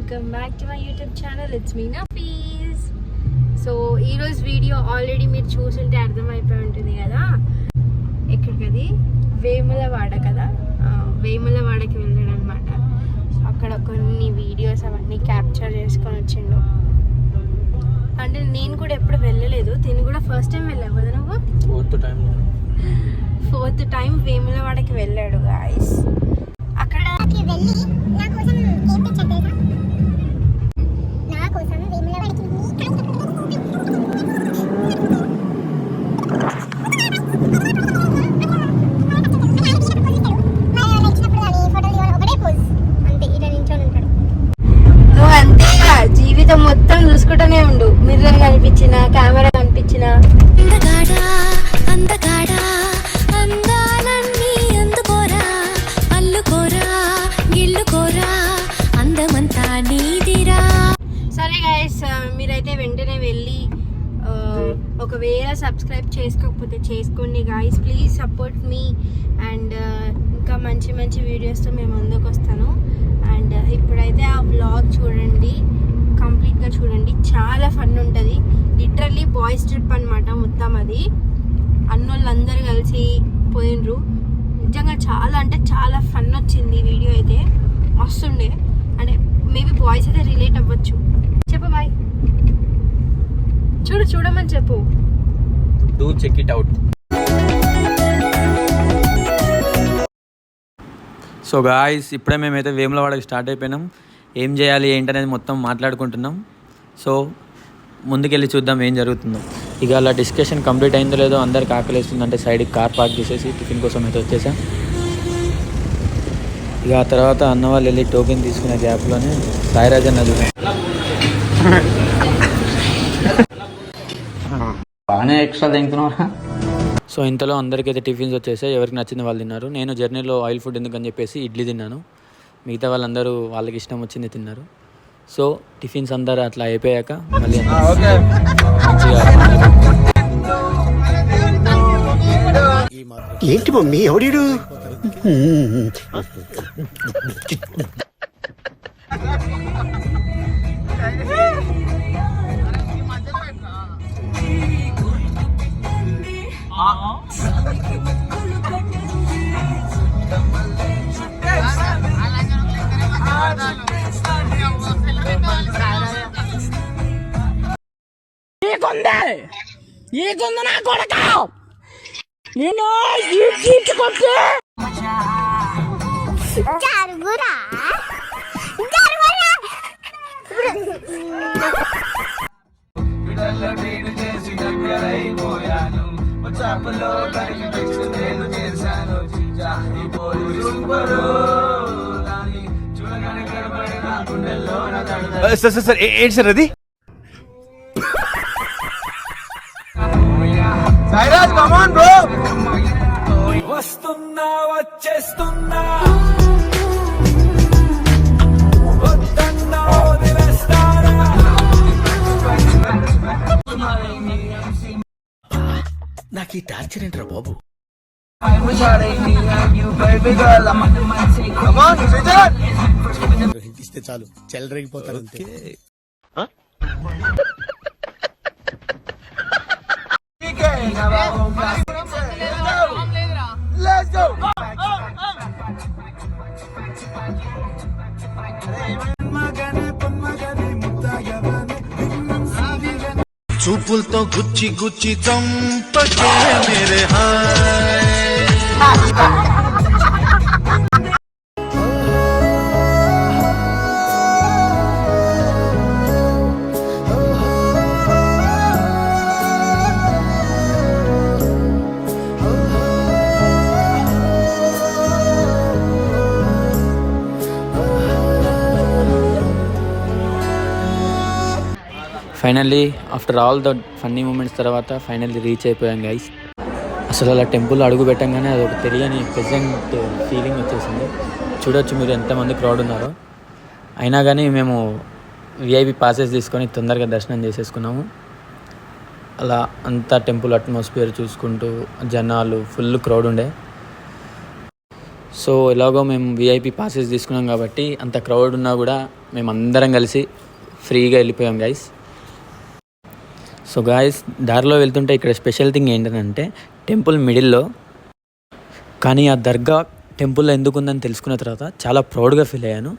Welcome back to my YouTube channel. It's me Nafees. So ఈరోజు video already మీరు చూసుంటే అర్థమైపోయి ఉంటుంది కదా. ఎక్కడికి అది వేములవాడ కదా, వేములవాడకి వెళ్ళాడు అనమాట. అక్కడ కొన్ని వీడియోస్ అవన్నీ క్యాప్చర్ చేసుకొని వచ్చిండు. అంటే నేను కూడా ఎప్పుడు వెళ్ళలేదు, తిని కూడా ఫస్ట్ టైం వెళ్ళావు కదా నువ్వు. ఫోర్త్ టైం వేములవాడకి వెళ్ళాడు గాయస్. అక్కడ వెళ్ళి నా కోసం ఏం తెచ్చాడు తెలుసా? నా కోసం వేములవాడకి నువ్వు అంతేగా జీవితం మొత్తం చూసుకుంటూనే ఉండు. మిర్రర్ కనిపించిన, కెమెరా కనిపించిన సరే గైస్, మీరైతే వెంటనే వెళ్ళి ఒకవేళ సబ్స్క్రైబ్ చేసుకోకపోతే చేసుకోండి guys. Please support me. And ఇంకా మంచి మంచి వీడియోస్తో మేము ముందుకు వస్తాను. అండ్ ఇప్పుడైతే ఆ వ్లాగ్ చూడండి, కంప్లీట్గా చూడండి. చాలా ఫన్ ఉంటుంది. లిటరల్లీ బాయ్స్ ట్రిప్ అనమాట మొత్తం. అది అన్నోళ్ళందరూ కలిసి పోయినరు. నిజంగా చాలా అంటే చాలా ఫన్ వచ్చింది. వీడియో అయితే వస్తుండే. అంటే మేబీ బాయ్స్ అయితే రిలేట్ అవ్వచ్చు. చెప్పు బాయ్. చూడమని చెప్పు. Do check it out. So guys, ఇప్పుడే మేమైతే వేములవాడకి స్టార్ట్ అయిపోయినాం. ఏం చేయాలి ఏంటనేది మొత్తం మాట్లాడుకుంటున్నాం. సో ముందుకెళ్ళి చూద్దాం ఏం జరుగుతుందో. ఇక అలా డిస్కషన్ కంప్లీట్ అయిందో లేదో, అందరికి ఆకలిస్తుందంటే సైడ్కి కార్ పార్క్ చేసేసి టిఫిన్ కోసం అయితే వచ్చేసాం. ఇక ఆ తర్వాత అన్న వాళ్ళు వెళ్ళి టోకెన్ తీసుకునే గ్యాప్లోనే సాయిరాజ్ అన్న చూసాం. బాగానే ఎక్స్ట్రా తింటున్నారా? సో ఇంతలో అందరికైతే టిఫిన్స్ వచ్చేసాయి. ఎవరికి నచ్చింది వాళ్ళు తిన్నారు. నేను జర్నీలో ఆయిల్ ఫుడ్ ఎందుకని చెప్పేసి ఇడ్లీ తిన్నాను. మిగతా వాళ్ళందరూ వాళ్ళకి ఇష్టం వచ్చింది తిన్నారు. సో టిఫిన్స్ అందరూ అట్లా అయిపోయాక మళ్ళీ ఏంటి మమ్మీ ఎవడీడు? ఈగుంది నా కొడక, నేను ఈడ్చుకుంటే సార్ ఏంటి సార్ అది? Sairaj come on bro. వస్తున్నా వచ్చేస్తున్నా, వద్దన్నా వదిలేస్తారా? నాకు ఈ టార్చర్ ఏంట్రా బాబు? ఇస్తే చాలు చెలరేగిపోతారు అంతే. చూపులతో గుచ్చి గుచ్చి చంపకే మేరే hi. Finally after all the funny moments తర్వాత ఫైనల్లీ రీచ్ అయిపోయాం గైస్. అసలు అలా టెంపుల్ అడుగు పెట్టంగానే అది ఒక తెలియని ప్రెజెంట్ ఫీలింగ్ వచ్చేసింది. చూడొచ్చు మీరు ఎంతమంది క్రౌడ్ ఉన్నారో. అయినా కానీ మేము విఐపి పాసెస్ తీసుకొని తొందరగా దర్శనం చేసేసుకున్నాము. అలా అంతా టెంపుల్ అట్మాస్ఫియర్ చూసుకుంటూ జనాలు ఫుల్ క్రౌడ్ ఉండే. సో ఎలాగో మేము విఐపి పాసెస్ తీసుకున్నాం కాబట్టి అంత క్రౌడ్ ఉన్నా కూడా మేము అందరం కలిసి ఫ్రీగా వెళ్ళిపోయాం గైస్. సో గాయస్, దారిలో వెళ్తుంటే ఇక్కడ స్పెషల్ థింగ్ ఏంటంటే టెంపుల్ మిడిల్లో, కానీ ఆ దర్గా టెంపుల్లో ఎందుకు ఉందని తెలుసుకున్న తర్వాత చాలా ప్రౌడ్గా ఫీల్ అయ్యాను.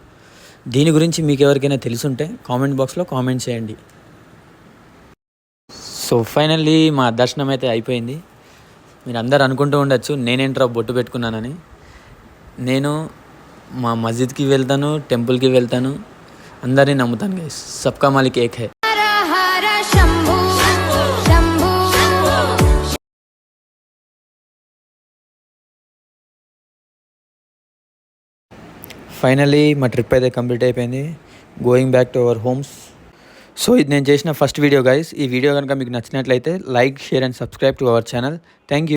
దీని గురించి మీకు ఎవరికైనా తెలుసుంటే కామెంట్ బాక్స్లో కామెంట్ చేయండి. సో ఫైనల్లీ మా దర్శనం అయితే అయిపోయింది. మీరు అందరు అనుకుంటూ ఉండొచ్చు నేనేంట్రా బొట్టు పెట్టుకున్నానని. నేను మా మస్జిద్కి వెళ్తాను, టెంపుల్కి వెళ్తాను, అందరినీ నమ్ముతాను గైస్. సబ్కా మాలిక్ ఏక్ హై. ఫైనల్లీ మా ట్రిప్ అయితే కంప్లీట్ అయిపోయింది. Going back to our homes. So ఇది నేను చేసిన ఫస్ట్ వీడియో గైస్. ఈ వీడియో కనుక మీకు నచ్చినట్లయితే like, share and subscribe to our channel. Thank you.